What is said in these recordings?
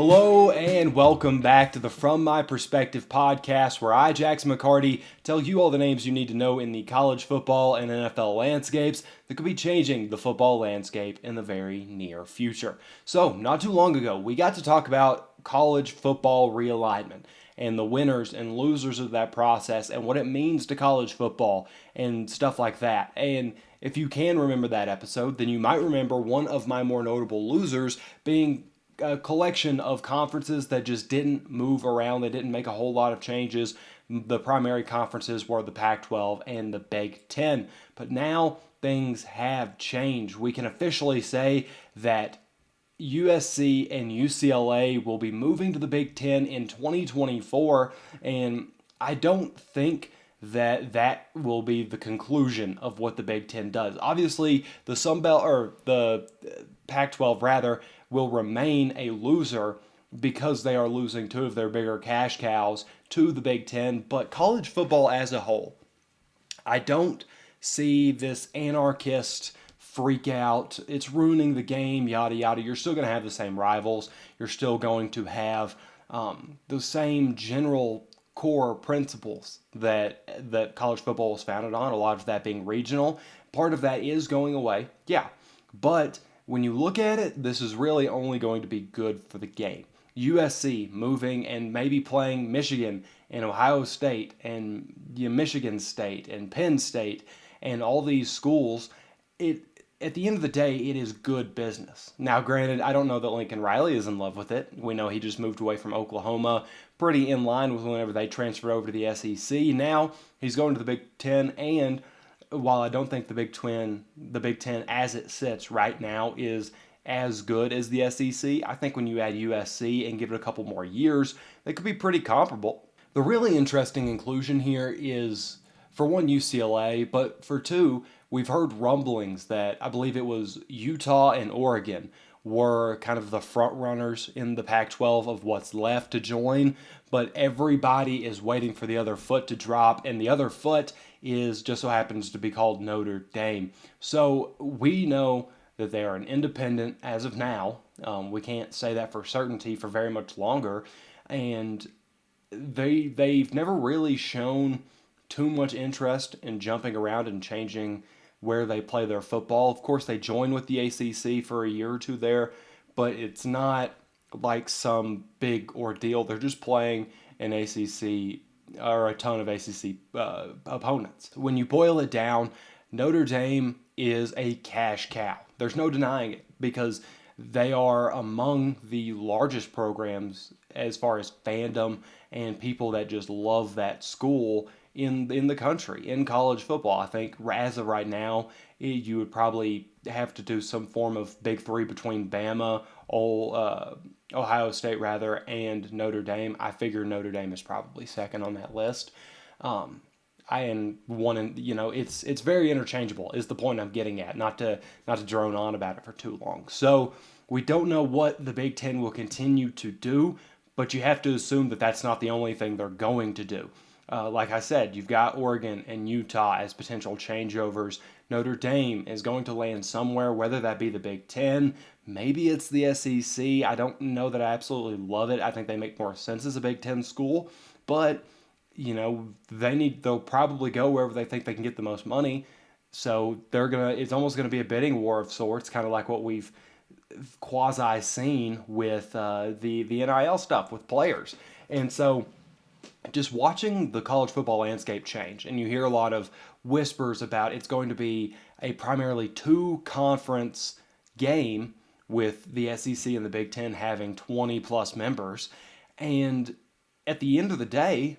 Hello and welcome back to the From My Prospective podcast, where I, Jackson McCarty, tell you all the names you need to know in the college football and NFL landscapes that could be changing the football landscape in the very near future. So, not too long ago, we got to talk about college football realignment and the winners and losers of that process and what it means to college football and stuff like that. And if you can remember that episode, then you might remember one of my more notable losers being a collection of conferences that just didn't move around. They didn't make a whole lot of changes. The primary conferences were the Pac-12 and the Big Ten. But now things have changed. We can officially say that USC and UCLA will be moving to the Big Ten in 2024, and I don't think that will be the conclusion of what the Big Ten does. Obviously, the Sun Belt, or the Pac-12 rather, will remain a loser because they are losing two of their bigger cash cows to the Big Ten. But college football as a whole, I don't see this anarchist freak out. It's ruining the game, yada yada. You're still going to have the same rivals. You're still going to have the same general core principles that college football was founded on, a lot of that being regional. Part of that is going away, yeah. But when you look at it, this is really only going to be good for the game. USC moving and maybe playing Michigan and Ohio State and Michigan State and Penn State and all these schools, at the end of the day, it is good business. Now, granted, I don't know that Lincoln Riley is in love with it. We know he just moved away from Oklahoma, pretty in line with whenever they transferred over to the SEC. Now, he's going to the Big Ten, and while I don't think the Big Ten as it sits right now is as good as the SEC, I think when you add USC and give it a couple more years, they could be pretty comparable. The really interesting inclusion here is, for one, UCLA, but for two, we've heard rumblings that I believe it was Utah and Oregon were kind of the front runners in the Pac-12 of what's left to join, but everybody is waiting for the other foot to drop, and the other foot is just so happens to be called Notre Dame. So we know that they are an independent as of now. We can't say that for certainty for very much longer, and they've never really shown too much interest in jumping around and changing where they play their football. Of course, they join with the ACC for a year or two there, but it's not like some big ordeal. They're just playing an ACC or a ton of ACC opponents. When you boil it down, Notre Dame is a cash cow. There's no denying it because they are among the largest programs as far as fandom and people that just love that school in the country, in college football. I think as of right now, you would probably have to do some form of big three between Bama, Ohio State rather, and Notre Dame. I figure Notre Dame is probably second on that list. It's very interchangeable is the point I'm getting at, not to drone on about it for too long. So we don't know what the Big Ten will continue to do, but you have to assume that that's not the only thing they're going to do. Like I said, you've got Oregon and Utah as potential changeovers. Notre Dame is going to land somewhere, whether that be the Big Ten, maybe it's the SEC. I don't know that I absolutely love it. I think they make more sense as a Big Ten school, but they'll probably go wherever they think they can get the most money. So it's almost gonna be a bidding war of sorts, kind of like what we've quasi seen with the NIL stuff with players. And so just watching the college football landscape change, and you hear a lot of whispers about it's going to be a primarily two-conference game with the SEC and the Big Ten having 20-plus members. And at the end of the day,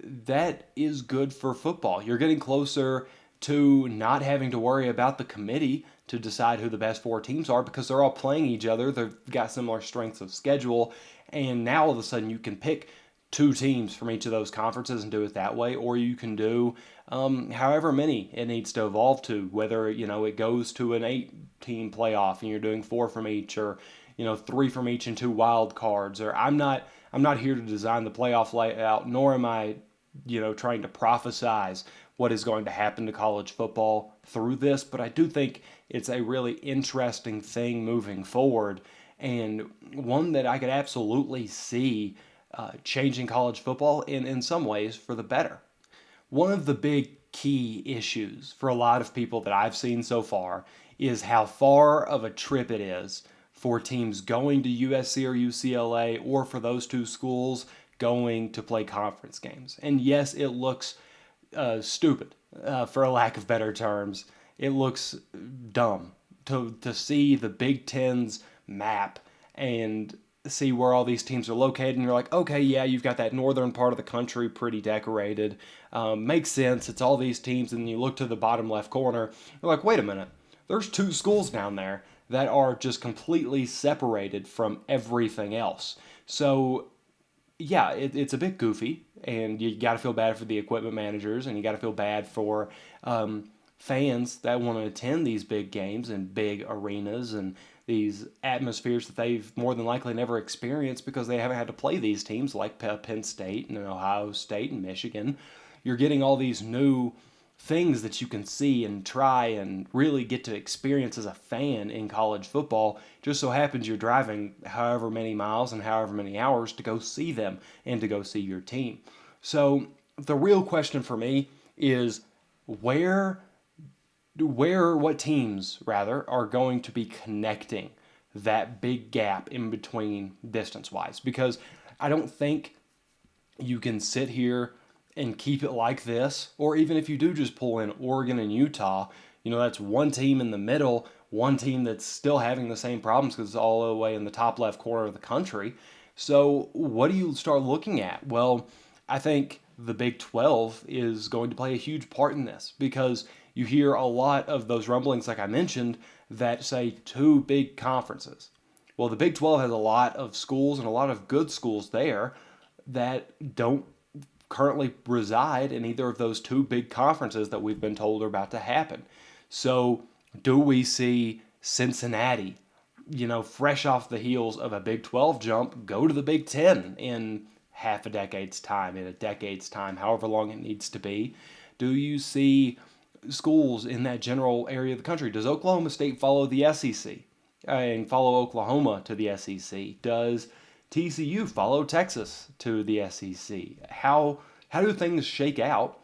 that is good for football. You're getting closer to not having to worry about the committee to decide who the best four teams are because they're all playing each other. They've got similar strengths of schedule, and now all of a sudden you can pick two teams from each of those conferences and do it that way, or you can do however many it needs to evolve to, whether it goes to an 8-team playoff and you're doing 4 from each, or 3 from each and 2 wild cards. Or I'm not here to design the playoff layout, nor am I trying to prophesize what is going to happen to college football through this, but I do think it's a really interesting thing moving forward. and one that I could absolutely see changing college football in some ways for the better. One of the big key issues for a lot of people that I've seen so far is how far of a trip it is for teams going to USC or UCLA, or for those two schools going to play conference games. And yes, it looks stupid, for a lack of better terms. It looks dumb to see the Big Ten's map and see where all these teams are located, and you're like, okay, yeah, you've got that northern part of the country pretty decorated. Makes sense. It's all these teams, and you look to the bottom left corner, you're like, wait a minute, there's two schools down there that are just completely separated from everything else. So yeah, it's a bit goofy, and you got to feel bad for the equipment managers, and you got to feel bad for fans that want to attend these big games and big arenas and these atmospheres that they've more than likely never experienced because they haven't had to play these teams like Penn State and Ohio State and Michigan. You're getting all these new things that you can see and try and really get to experience as a fan in college football. Just so happens you're driving however many miles and however many hours to go see them and to go see your team. So the real question for me is what teams rather are going to be connecting that big gap in between distance wise, because I don't think you can sit here and keep it like this, or even if you do just pull in Oregon and Utah, that's one team in the middle, one team that's still having the same problems because it's all the way in the top left corner of the country. So what do you start looking at? Well, I think the Big 12 is going to play a huge part in this, because you hear a lot of those rumblings, like I mentioned, that say two big conferences. Well, the Big 12 has a lot of schools and a lot of good schools there that don't currently reside in either of those two big conferences that we've been told are about to happen. So, do we see Cincinnati, fresh off the heels of a Big 12 jump, go to the Big 10 in half a decade's time, in a decade's time, however long it needs to be? Do you see schools in that general area of the country? Does Oklahoma State follow the SEC and follow Oklahoma to the SEC? Does TCU follow Texas to the SEC? How do things shake out?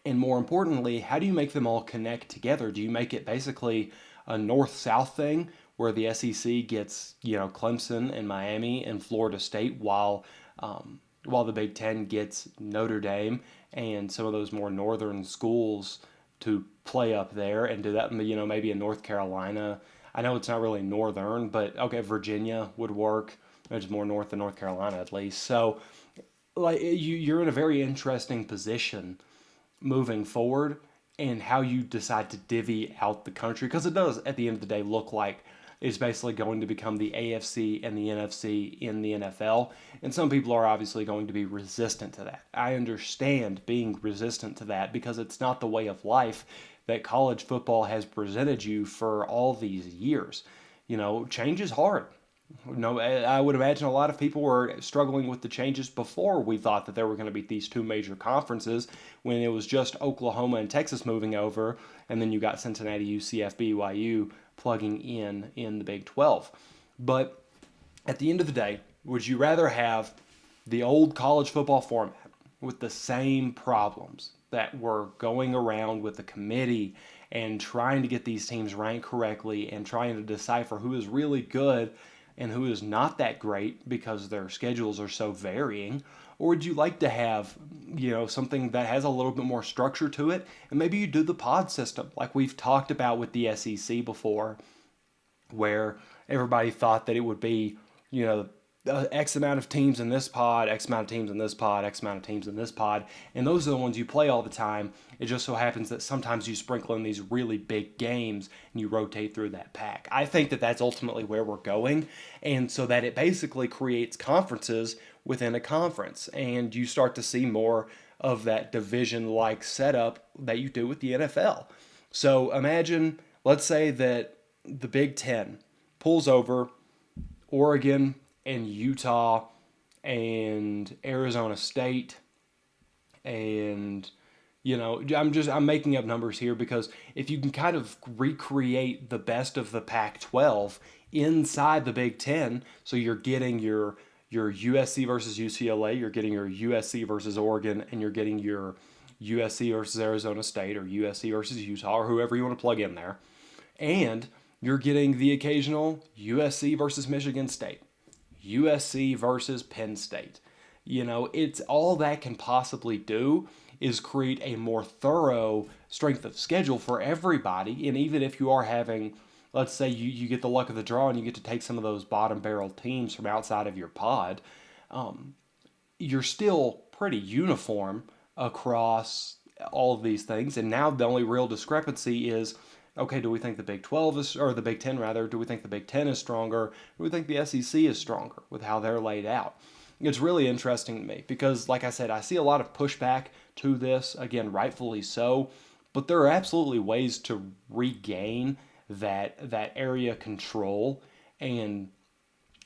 And more importantly, how do you make them all connect together? Do you make it basically a north-south thing where the SEC gets, Clemson and Miami and Florida State, while the Big Ten gets Notre Dame and some of those more northern schools to play up there and do that, maybe in North Carolina? I know it's not really northern, but okay, Virginia would work. It's more north than North Carolina, at least. So, you're in a very interesting position moving forward, and how you decide to divvy out the country, because it does, at the end of the day, look like it's basically going to become the AFC and the NFC in the NFL. And some people are obviously going to be resistant to that. I understand being resistant to that, because it's not the way of life that college football has presented you for all these years. Change is hard. I would imagine a lot of people were struggling with the changes before we thought that there were going to be these two major conferences, when it was just Oklahoma and Texas moving over, and then you got Cincinnati, UCF, BYU plugging in the Big 12. But at the end of the day, would you rather have the old college football format with the same problems that were going around with the committee and trying to get these teams ranked correctly and trying to decipher who is really good and who is not that great because their schedules are so varying? Or would you like to have, something that has a little bit more structure to it, and maybe you do the pod system like we've talked about with the SEC before, where everybody thought that it would be, X amount of teams in this pod, X amount of teams in this pod, X amount of teams in this pod, and those are the ones you play all the time. It just so happens that sometimes you sprinkle in these really big games and you rotate through that pack. I think that that's ultimately where we're going, and so that it basically creates conferences within a conference, and you start to see more of that division-like setup that you do with the NFL. So imagine, let's say that the Big Ten pulls over Oregon and Utah and Arizona State, and I'm making up numbers here, because if you can kind of recreate the best of the Pac-12 inside the Big Ten. So you're getting your USC versus UCLA, you're getting your USC versus Oregon, and you're getting your USC versus Arizona State or USC versus Utah or whoever you want to plug in there. And you're getting the occasional USC versus Michigan State, USC versus Penn State. It's all that can possibly do is create a more thorough strength of schedule for everybody. And even if you are having, let's say you get the luck of the draw and you get to take some of those bottom barrel teams from outside of your pod, you're still pretty uniform across all of these things. And now the only real discrepancy is, okay, do we think the Big 12 is, or the Big 10 rather, do we think the Big 10 is stronger? Do we think the SEC is stronger with how they're laid out? It's really interesting to me because, like I said, I see a lot of pushback to this, again, rightfully so, but there are absolutely ways to regain that area control and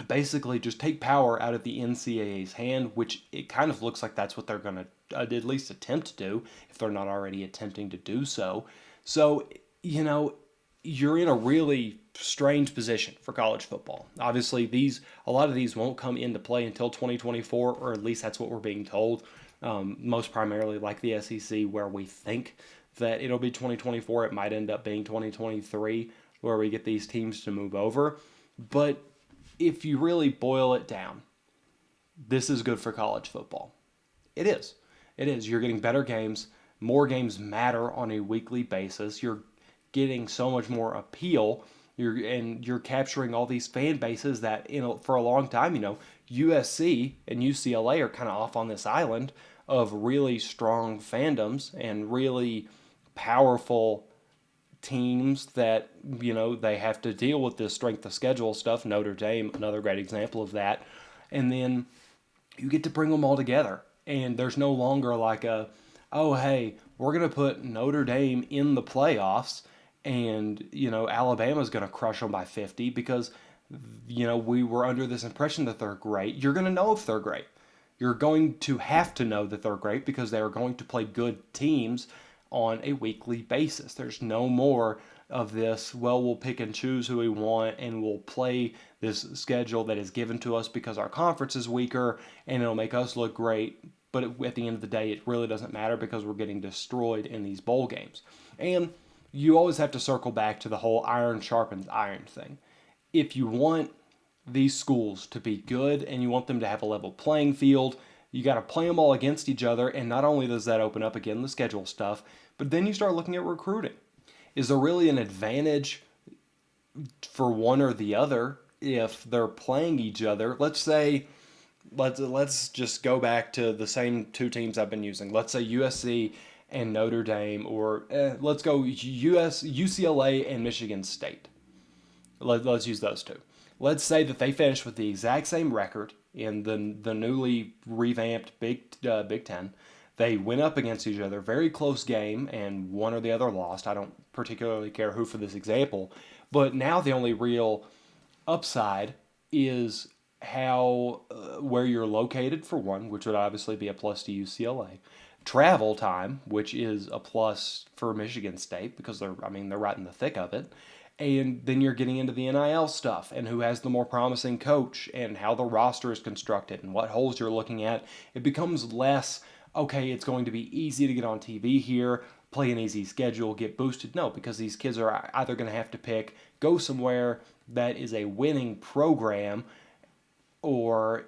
basically just take power out of the NCAA's hand, which it kind of looks like that's what they're going to at least attempt to do if they're not already attempting to do so. So, you're in a really strange position for college football. Obviously, a lot of these won't come into play until 2024, or at least that's what we're being told. Most primarily, like the SEC, where we think that it'll be 2024, it might end up being 2023, where we get these teams to move over. But if you really boil it down, this is good for college football. It is. It is. You're getting better games. More games matter on a weekly basis. You're getting so much more appeal. You're capturing all these fan bases that for a long time, USC and UCLA are kind of off on this island of really strong fandoms and really powerful teams that they have to deal with this strength of schedule stuff. Notre Dame, another great example of that. And then you get to bring them all together, and there's no longer like oh hey, we're gonna put Notre Dame in the playoffs and Alabama's going to crush them by 50 because we were under this impression that they're great. You're going to know if they're great. You're going to have to know that they're great because they are going to play good teams on a weekly basis. There's no more of this, well, we'll pick and choose who we want and we'll play this schedule that is given to us because our conference is weaker and it'll make us look great. But at the end of the day, it really doesn't matter because we're getting destroyed in these bowl games. And you always have to circle back to the whole iron sharpens iron thing. If you want these schools to be good and you want them to have a level playing field, you got to play them all against each other. And not only does that open up, again, the schedule stuff, but then you start looking at recruiting. Is there really an advantage for one or the other if they're playing each other? Let's say, let's just go back to the same two teams I've been using. Let's say USC and Notre Dame, or let's go UCLA and Michigan State. Let's use those two. Let's say that they finish with the exact same record in the newly revamped Big Ten. They went up against each other, very close game, and one or the other lost. I don't particularly care who for this example, but now the only real upside is how where you're located for one, which would obviously be a plus to UCLA. Travel time, which is a plus for Michigan State because they're right in the thick of it. And then you're getting into the NIL stuff and who has the more promising coach and how the roster is constructed and what holes you're looking at. It becomes less, okay, it's going to be easy to get on TV here, play an easy schedule, get boosted. No, because these kids are either going to have to go somewhere that is a winning program or,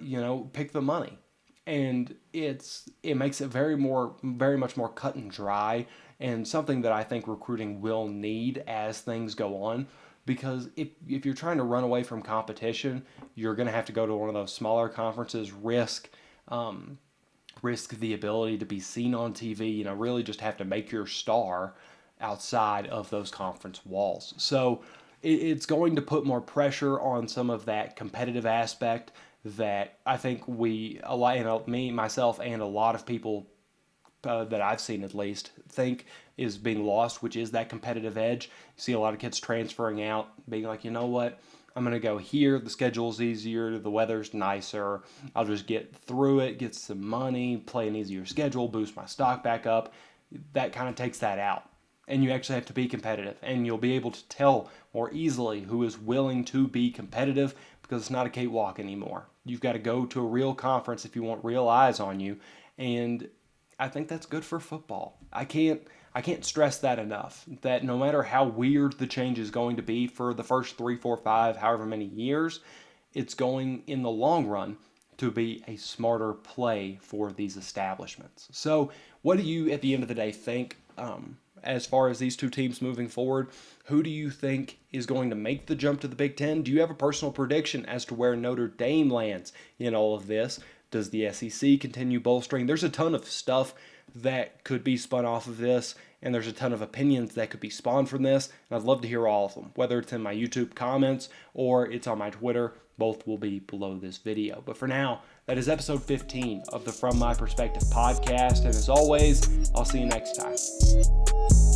pick the money. And it makes it very much more cut and dry, and something that I think recruiting will need as things go on. Because if you're trying to run away from competition, you're going to have to go to one of those smaller conferences, risk the ability to be seen on TV. Really just have to make your star outside of those conference walls. So it's going to put more pressure on some of that competitive aspect that I think me, myself, and a lot of people that I've seen at least think is being lost, which is that competitive edge. You see a lot of kids transferring out, being like, you know what, I'm going to go here, the schedule's easier, the weather's nicer, I'll just get through it, get some money, play an easier schedule, boost my stock back up. That kind of takes that out. and you actually have to be competitive, and you'll be able to tell more easily who is willing to be competitive because it's not a cakewalk anymore. You've got to go to a real conference if you want real eyes on you, and I think that's good for football. I can't stress that enough, that no matter how weird the change is going to be for the first 3, 4, 5, however many years, it's going in the long run to be a smarter play for these establishments. So what do you, at the end of the day, think as far as these two teams moving forward? Who do you think is going to make the jump to the Big Ten? Do you have a personal prediction as to where Notre Dame lands in all of this? Does the SEC continue bolstering? There's a ton of stuff that could be spun off of this, and there's a ton of opinions that could be spawned from this, and I'd love to hear all of them, whether it's in my YouTube comments or it's on my Twitter. Both will be below this video. But for now, that is episode 15 of the From My Perspective podcast, and as always, I'll see you next time.